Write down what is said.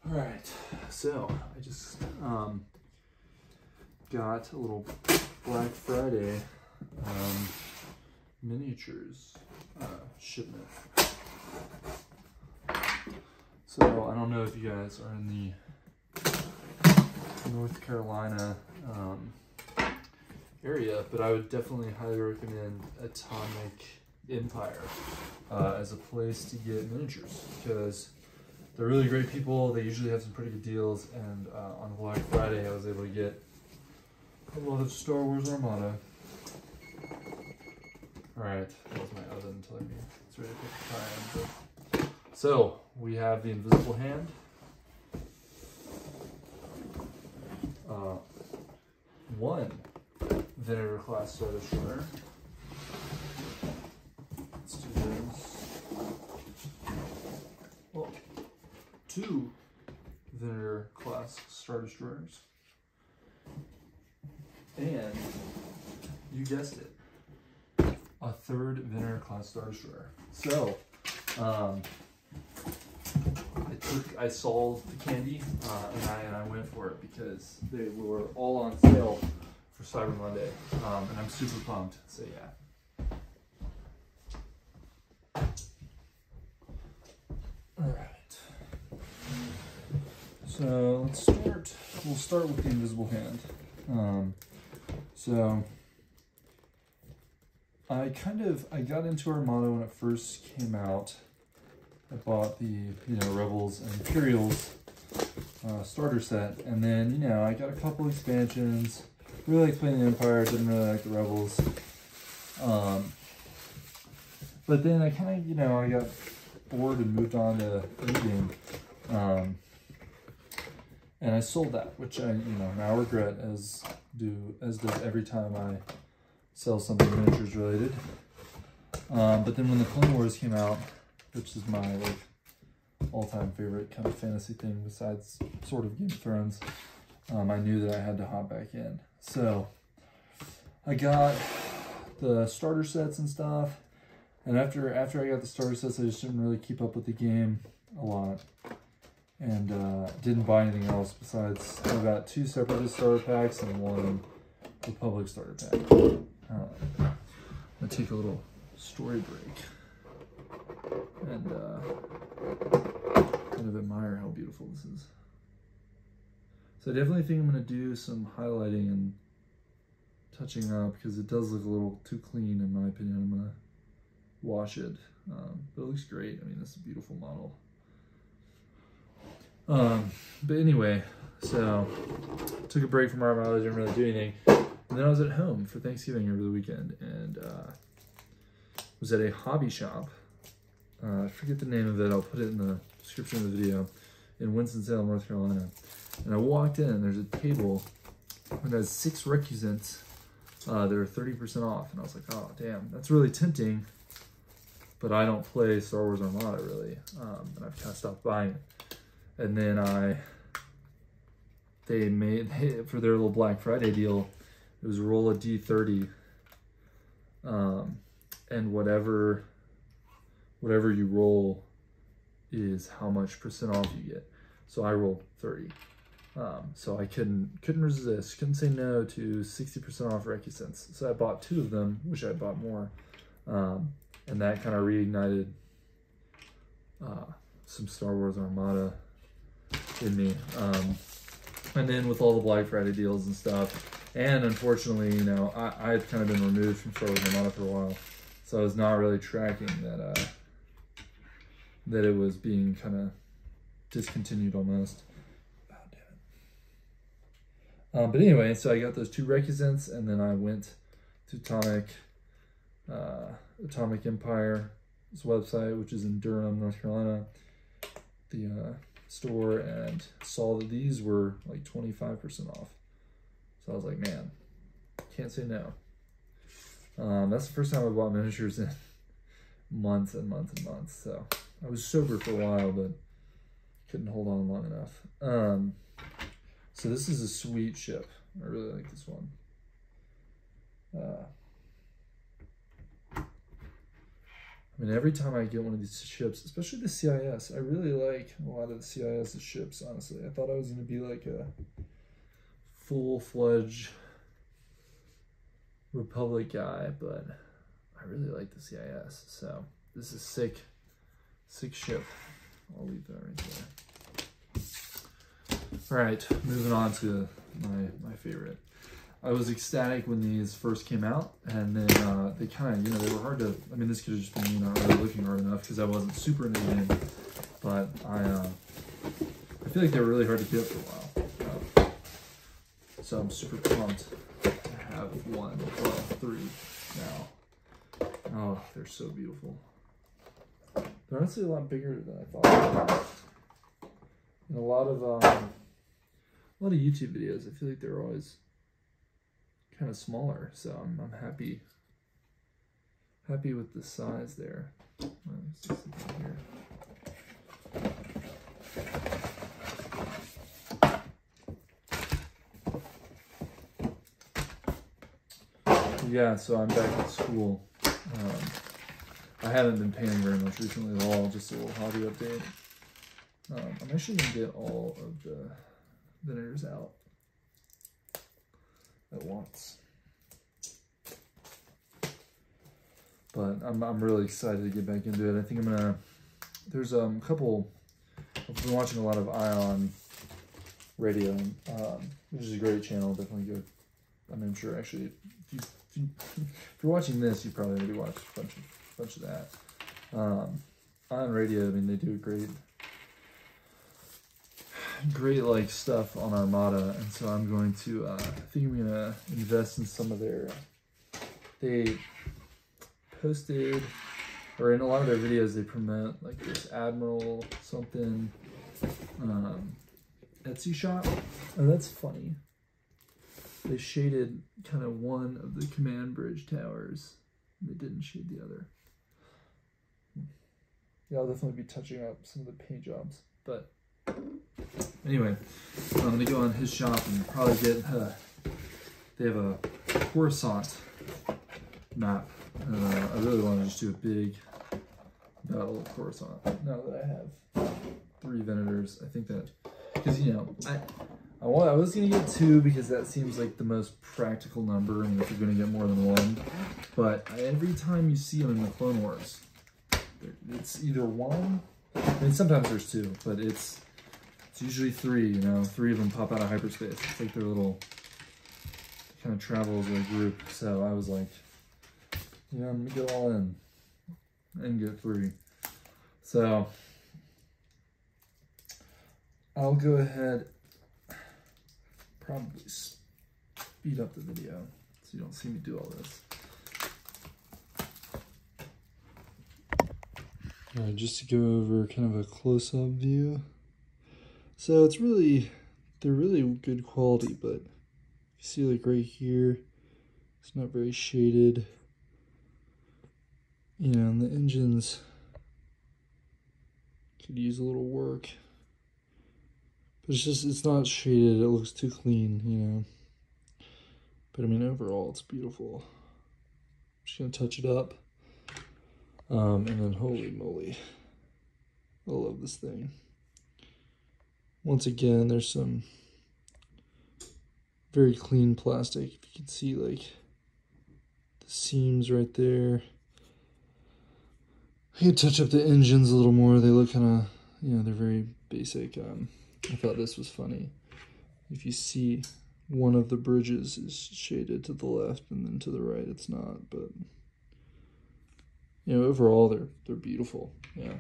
All right, so I just got a little Black Friday miniatures shipment. So I don't know if you guys are in the North Carolina area, but I would definitely highly recommend Atomic Empire as a place to get miniatures, because they're really great people. They usually have some pretty good deals, and on Black Friday I was able to get a lot of Star Wars Armada. Alright, that was my oven telling me it's ready to put the time. So, we have the Invisible Hand. One Vinegar class Star Destroyer. Let's do this. Well, 2 Vinegar class Star Destroyers. And, you guessed it, a 3rd Vinegar class Star Destroyer. So, I saw the candy and I went for it because they were all on sale for Cyber Monday, and I'm super pumped. So yeah. All right. So let's start. We'll start with the Invisible Hand. So I got into Armada when it first came out. I bought the, Rebels and Imperials starter set, and then, I got a couple expansions. Really liked playing the Empire, didn't really like the Rebels. But then I kind of, I got bored and moved on to Endgame. And I sold that, which I, now regret, as does every time I sell something miniatures related. But then when the Clone Wars came out, which is my all-time favorite kind of fantasy thing besides sort of Game of Thrones, I knew that I had to hop back in. So I got the starter sets and stuff, and after I got the starter sets, I just didn't really keep up with the game a lot, and didn't buy anything else besides I got 2 Separatist starter packs and 1 Republic starter pack. I'm gonna take a little story break and kind of admire how beautiful this is. So I definitely think I'm going to do some highlighting and touching up, because it does look a little too clean in my opinion. I'm going to wash it, but it looks great. I mean, it's a beautiful model. But anyway, so took a break from Armada, didn't really do anything, and then I was at home for Thanksgiving over the weekend, and was at a hobby shop. I forget the name of it. I'll put it in the description of the video, in Winston-Salem, North Carolina. And I walked in, and there's a table that has 6 recusants that are 30% off. And I was like, oh, damn, that's really tempting. But I don't play Star Wars Armada, really. And I've kind of stopped buying it. And then they made, for their little Black Friday deal, it was roll a D30. And whatever you roll is how much percent off you get. So I rolled 30. So I couldn't resist, couldn't say no to 60% off recusants. So I bought 2 of them, wish I bought more. And that kind of reignited some Star Wars Armada in me. And then with all the Black Friday deals and stuff, and unfortunately, I'd kind of been removed from Star Wars Armada for a while. So I was not really tracking that it was being kind of discontinued almost. Oh, damn it. But anyway, so I got those 2 recusants, and then I went to Atomic Empire's website, which is in Durham, North Carolina, the store, and saw that these were like 25% off. So I was like, man, can't say no. That's the first time I bought miniatures in months and months and months. So I was sober for a while, but couldn't hold on long enough. So this is a sweet ship. I really like this one. I mean, every time I get one of these ships, especially the CIS, I really like a lot of the CIS ships, honestly. I thought I was going to be like a full-fledged Republic guy, but I really like the CIS. So this is sick ship. I'll leave that right there. All right, moving on to my favorite. I was ecstatic when these first came out, and then they kind of, you know, they were hard to, I mean, this could have just been me not really looking hard enough because I wasn't super into the game, but I feel like they were really hard to get for a while. So I'm super pumped to have one, well, 3 now. Oh, they're so beautiful. They're honestly a lot bigger than I thought. In a lot of YouTube videos, I feel like they're always kind of smaller, so I'm happy with the size there. Let's see something here. Yeah, so I'm back at school. I haven't been painting very much recently at all, just a little hobby update. I'm actually going to get all of the vinegars out at once. But I'm really excited to get back into it. I think I'm going to, there's a couple, I've been watching a lot of Ion Radio, which is a great channel, definitely good. I mean, I'm sure actually, if you're watching this, you probably already watched a bunch of that. On radio, I mean, they do great like stuff on Armada, and so I'm going to, I think I'm gonna invest in some of their. They posted, or in a lot of their videos, they promote like this Admiral something Etsy shop. Oh, that's funny. They shaded kind of one of the command bridge towers. They didn't shade the other. Yeah, I'll definitely be touching up some of the paint jobs. But anyway, I'm going to go on his shop and probably get, they have a Coruscant map. I really want to just do a big battle of Coruscant. Now that I have 3 Venators, I think that, because, you know, I was going to get 2 because that seems like the most practical number, and if you're going to get more than 1. But every time you see them in the Clone Wars, it's either 1, I mean sometimes there's 2, but it's usually 3, you know, 3 of them pop out of hyperspace. It's like their little kind of travel as a group. So I was like, you know, I'm going to go all in and get 3. So I'll go ahead, probably speed up the video so you don't see me do all this. All right, just to go over kind of a close-up view. So it's really, they're really good quality, but you see like right here, it's not very shaded. You know, and the engines could use a little work. But it's just, it's not shaded, it looks too clean, you know. But I mean, overall, it's beautiful. I'm just gonna touch it up. And then, holy moly, I love this thing. Once again, there's some very clean plastic. If you can see, like, the seams right there. I can touch up the engines a little more. They look kind of, you know, they're very basic. I thought this was funny. If you see, one of the bridges is shaded to the left, and then to the right it's not, but you know, overall they're beautiful. Yeah.